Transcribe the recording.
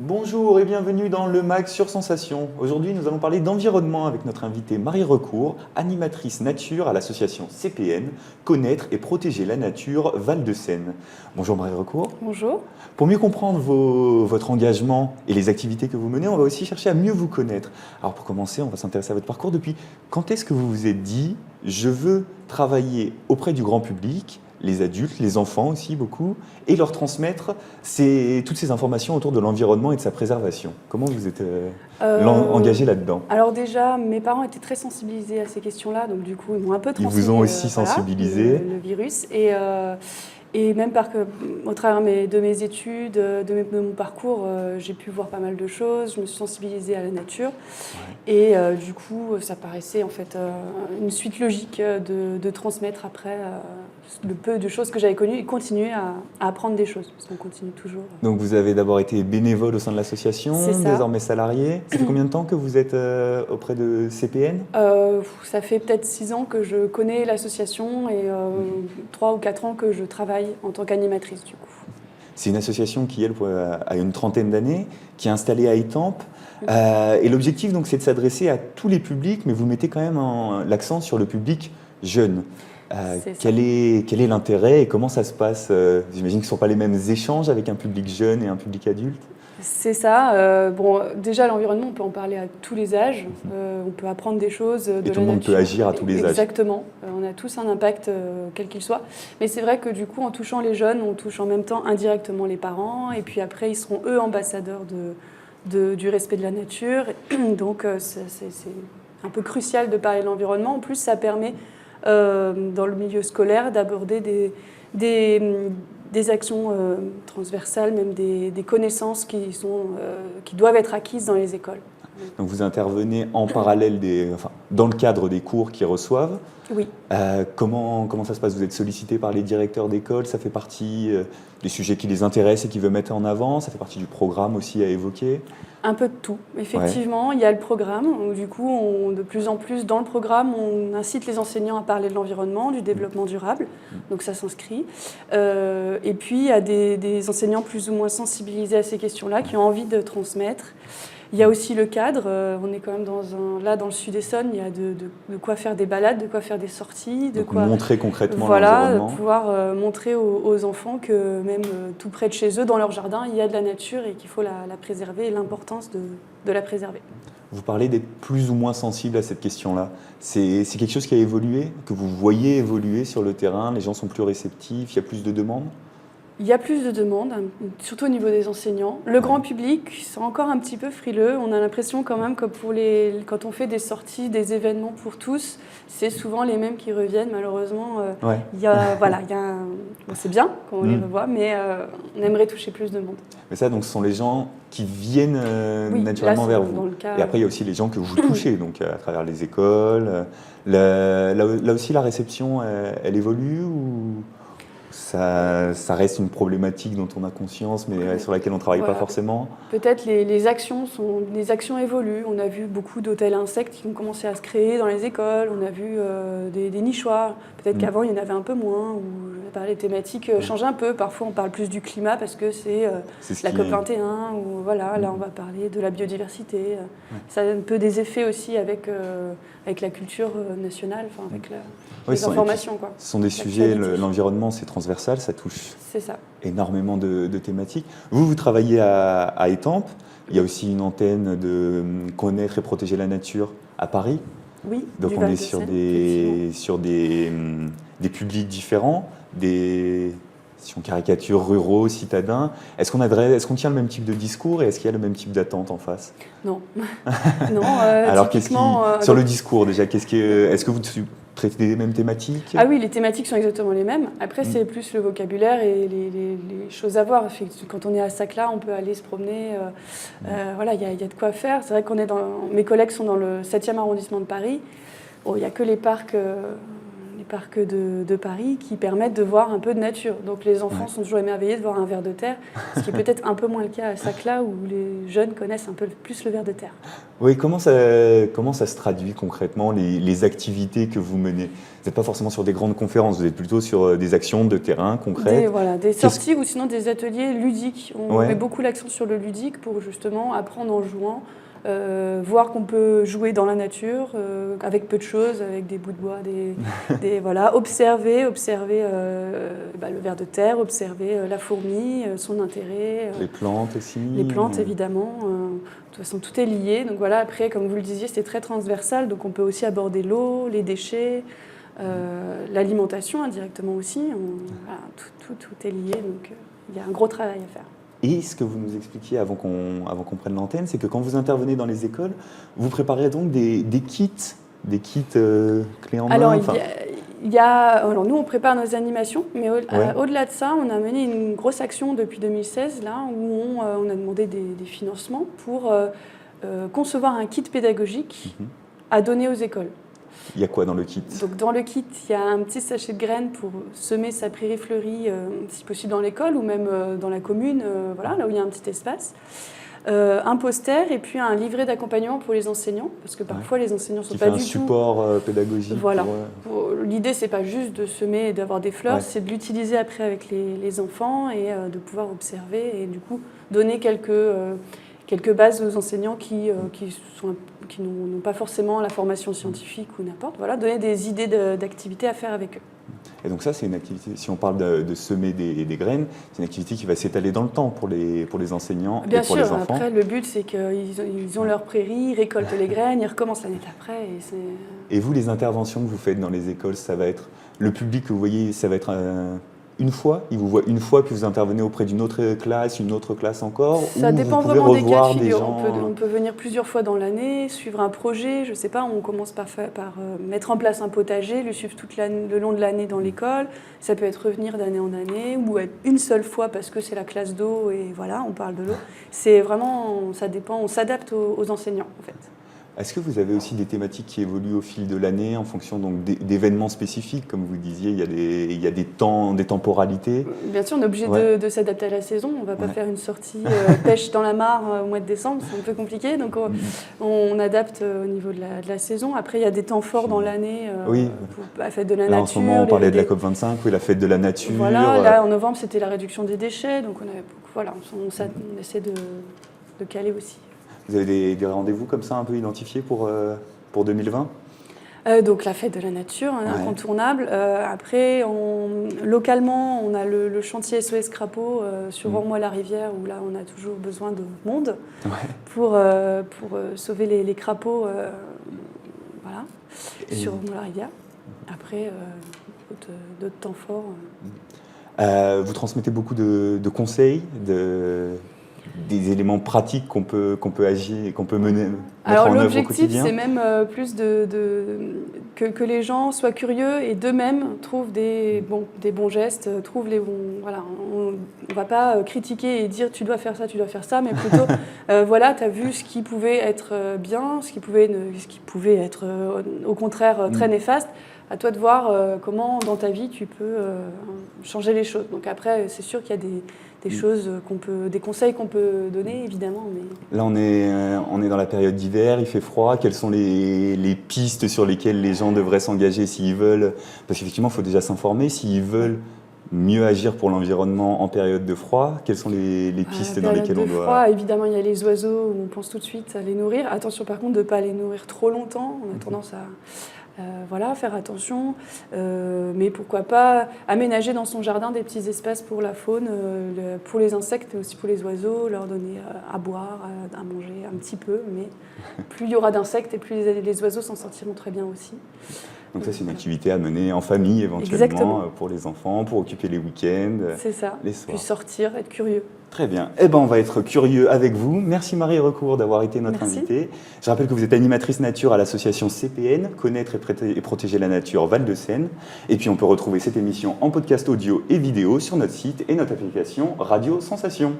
Bonjour et bienvenue dans le MAG sur Sensation. Aujourd'hui, nous allons parler d'environnement avec notre invitée Marie Recourt, animatrice nature à l'association CPN, Connaître et protéger la nature Val-de-Seine. Bonjour Marie Recourt. Bonjour. Pour mieux comprendre votre engagement et les activités que vous menez, on va aussi chercher à mieux vous connaître. Alors pour commencer, on va s'intéresser à votre parcours. Depuis quand est-ce que vous vous êtes dit « je veux travailler auprès du grand public », les adultes, les enfants aussi beaucoup, et leur transmettre toutes ces informations autour de l'environnement et de sa préservation. Comment vous êtes engagé là-dedans? Alors déjà, mes parents étaient très sensibilisés à ces questions-là, donc du coup, ils m'ont un peu Ils transmis vous ont aussi sensibilisé. le virus. Et même au travers de mes études, de mon parcours, j'ai pu voir pas mal de choses, je me suis sensibilisée à la nature. Ouais. Et du coup, ça paraissait en fait une suite logique de transmettre après le peu de choses que j'avais connues et continuer à apprendre des choses, parce qu'on continue toujours. Donc vous avez d'abord été bénévole au sein de l'association, désormais salarié. Ça fait combien de temps que vous êtes auprès de CPN? Ça fait peut-être 6 ans que je connais l'association et 3 ou 4 ans que je travaille en tant qu'animatrice du coup. C'est une association qui, elle, a une trentaine d'années, qui est installée à Étampes. Et l'objectif, donc, c'est de s'adresser à tous les publics, mais vous mettez quand même l'accent sur le public jeune. Quel est l'intérêt et comment ça se passe? J'imagine que ce ne sont pas les mêmes échanges avec un public jeune et un public adulte. C'est ça. Bon, déjà, l'environnement, on peut en parler à tous les âges. On peut apprendre des choses de la nature. Et tout le monde peut agir à tous les âges. Exactement. On a tous un impact, quel qu'il soit. Mais c'est vrai que du coup, en touchant les jeunes, on touche en même temps indirectement les parents. Et puis après, ils seront eux ambassadeurs du respect de la nature. Donc, c'est un peu crucial de parler de l'environnement. En plus, ça permet, dans le milieu scolaire, d'aborder des actions transversales, même des connaissances qui doivent être acquises dans les écoles. Donc vous intervenez en parallèle dans le cadre des cours qu'ils reçoivent. Oui. Comment ça se passe? Vous êtes sollicité par les directeurs d'école? Ça fait partie des sujets qui les intéressent et qu'ils veulent mettre en avant? Ça fait partie du programme aussi à évoquer? Un peu de tout. Effectivement, il y a le programme. Où, du coup, de plus en plus, dans le programme, on incite les enseignants à parler de l'environnement, du développement durable. Donc ça s'inscrit. Et puis, il y a des enseignants plus ou moins sensibilisés à ces questions-là, qui ont envie de transmettre. Il y a aussi le cadre. On est quand même dans le sud Essonne, il y a de quoi faire des balades, de quoi faire des sorties. Donc montrer concrètement l'environnement. Pouvoir montrer aux enfants que même tout près de chez eux, dans leur jardin, il y a de la nature et qu'il faut la préserver et l'importance de la préserver. Vous parlez d'être plus ou moins sensible à cette question-là. C'est quelque chose qui a évolué, que vous voyez évoluer sur le terrain? Les gens sont plus réceptifs, il y a plus de demandes? Il y a plus de demandes, surtout au niveau des enseignants. Le grand public, c'est encore un petit peu frileux. On a l'impression quand même que quand on fait des sorties, des événements pour tous, c'est souvent les mêmes qui reviennent. Malheureusement, c'est bien quand on les revoit, mais on aimerait toucher plus de monde. Mais ça, donc, ce sont les gens qui viennent naturellement vers vous. Et après, il y a aussi les gens que vous touchez, donc à travers les écoles. Là aussi, la réception, elle évolue ou ça reste une problématique dont on a conscience, mais sur laquelle on ne travaille pas forcément? Peut-être les actions évoluent. On a vu beaucoup d'hôtels insectes qui ont commencé à se créer dans les écoles. On a vu des nichoirs. Peut-être qu'avant, il y en avait un peu moins. Ou, les thématiques changent un peu. Parfois, on parle plus du climat parce que c'est la COP21. Ou voilà, là, on va parler de la biodiversité. Ça a un peu des effets aussi avec la culture nationale, avec les informations. Ce sont des sujets, l'environnement, c'est transversal, ça touche énormément de thématiques. Vous travaillez à Étampes. Il y a aussi une antenne de Connaître et protéger la nature à Paris. Oui. Donc on est sur des publics différents, si on caricature ruraux, citadins. Est-ce qu'on tient le même type de discours et est-ce qu'il y a le même type d'attente en face? Non. Non. Alors sur le discours déjà, est-ce que vous traitez les mêmes thématiques? Ah oui, les thématiques sont exactement les mêmes. Après, c'est plus le vocabulaire et les choses à voir. Quand on est à Saclay, on peut aller se promener. Voilà, il y a de quoi faire. C'est vrai mes collègues sont dans le 7e arrondissement de Paris. Bon, il n'y a que les parcs parcs de Paris qui permettent de voir un peu de nature. Donc les enfants sont toujours émerveillés de voir un ver de terre, ce qui est peut-être un peu moins le cas à Saclay où les jeunes connaissent un peu plus le ver de terre. Oui, comment ça se traduit concrètement, les activités que vous menez? Vous n'êtes pas forcément sur des grandes conférences, vous êtes plutôt sur des actions de terrain concrètes. Des sorties ou sinon des ateliers ludiques. On met beaucoup l'accent sur le ludique pour justement apprendre en jouant, voir qu'on peut jouer dans la nature avec peu de choses, avec des bouts de bois, observer le ver de terre, observer la fourmi, son intérêt. Les plantes aussi. Les plantes évidemment. De toute façon, tout est lié. Donc voilà, après, comme vous le disiez, c'est très transversal. Donc on peut aussi aborder l'eau, les déchets, l'alimentation indirectement aussi. Tout est lié. Donc il y a un gros travail à faire. Et ce que vous nous expliquiez avant qu'on prenne l'antenne, c'est que quand vous intervenez dans les écoles, vous préparez donc des kits clés en main. Alors nous, on prépare nos animations, mais au-delà de ça, on a mené une grosse action depuis 2016, là, où on a demandé des financements pour concevoir un kit pédagogique à donner aux écoles. Il y a quoi dans le kit? Donc dans le kit, il y a un petit sachet de graines pour semer sa prairie fleurie, si possible dans l'école ou même dans la commune, là où il y a un petit espace. Un poster et puis un livret d'accompagnement pour les enseignants, parce que parfois les enseignants ne sont pas du tout... Qui fait un support pédagogique. Voilà. L'idée, c'est pas juste de semer et d'avoir des fleurs, c'est de l'utiliser après avec les enfants et de pouvoir observer et du coup donner quelques bases aux enseignants qui n'ont pas forcément la formation scientifique ou n'importe. Voilà, donner des idées d'activités à faire avec eux. Et donc ça, c'est une activité, si on parle de semer des graines, c'est une activité qui va s'étaler dans le temps pour les enseignants et pour les enfants. Bien sûr, après, le but, c'est qu'ils ont leur prairie, ils récoltent les graines, ils recommencent l'année d'après. Et vous, les interventions que vous faites dans les écoles, ça va être le public que vous voyez, ça va être une fois, ils vous voient une fois, puis vous intervenez auprès d'une autre classe encore. Ça dépend vraiment des cas de figure. On peut venir plusieurs fois dans l'année, suivre un projet, je ne sais pas, on commence par mettre en place un potager, le suivre le long de l'année dans l'école. Ça peut être revenir d'année en année, ou être une seule fois parce que c'est la classe d'eau et voilà, on parle de l'eau. C'est vraiment, ça dépend, on s'adapte aux enseignants en fait. Est-ce que vous avez aussi des thématiques qui évoluent au fil de l'année en fonction donc d'événements spécifiques? Comme vous disiez, il y a des temporalités. Bien sûr, on est obligé de s'adapter à la saison. On ne va pas faire une sortie pêche dans la mare au mois de décembre, c'est un peu compliqué. Donc on adapte au niveau de la saison. Après, il y a des temps forts dans l'année. La fête de la nature. En ce moment, on parlait de la COP25, la fête de la nature. Voilà, là en novembre, c'était la réduction des déchets. Donc on essaie de caler aussi. Vous avez des rendez-vous comme ça un peu identifiés pour 2020 ? Donc la fête de la nature, incontournable. Après, localement, on a le chantier SOS Crapaud sur Ormois-la-Rivière, où là, on a toujours besoin de monde pour sauver les crapauds sur Ormois-la-Rivière. Après, d'autres temps forts. Vous transmettez beaucoup de conseils, des éléments pratiques qu'on peut agir, qu'on peut mettre en œuvre au quotidien. Alors l'objectif, c'est même plus que les gens soient curieux et d'eux-mêmes trouvent des bons gestes, trouvent les bons. Voilà, on ne va pas critiquer et dire tu dois faire ça, mais plutôt tu as vu ce qui pouvait être bien, ce qui pouvait être au contraire très néfaste. À toi de voir comment dans ta vie tu peux changer les choses. Donc après, c'est sûr qu'il y a des choses des conseils qu'on peut donner évidemment. Mais... Là, on est dans la période d'hiver, il fait froid. Quelles sont les pistes sur lesquelles les gens devraient s'engager s'ils veulent? Parce qu'effectivement, il faut déjà s'informer. S'ils veulent mieux agir pour l'environnement en période de froid, quelles sont les pistes dans lesquelles on doit... Froid, évidemment, il y a les oiseaux où on pense tout de suite à les nourrir. Attention par contre de ne pas les nourrir trop longtemps. On a tendance à... faire attention, mais pourquoi pas aménager dans son jardin des petits espaces pour la faune, pour les insectes, mais aussi pour les oiseaux, leur donner à boire, à manger un petit peu, mais plus il y aura d'insectes et plus les oiseaux s'en sortiront très bien aussi. Donc ça, c'est une activité à mener en famille éventuellement, pour les enfants, pour occuper les week-ends, c'est ça. Les soirs. Puis sortir, être curieux. Très bien. On va être curieux avec vous. Merci Marie Recourt d'avoir été notre invitée. Je rappelle que vous êtes animatrice nature à l'association CPN, Connaître et protéger la nature Val-de-Seine. Et puis on peut retrouver cette émission en podcast audio et vidéo sur notre site et notre application Radio Sensation.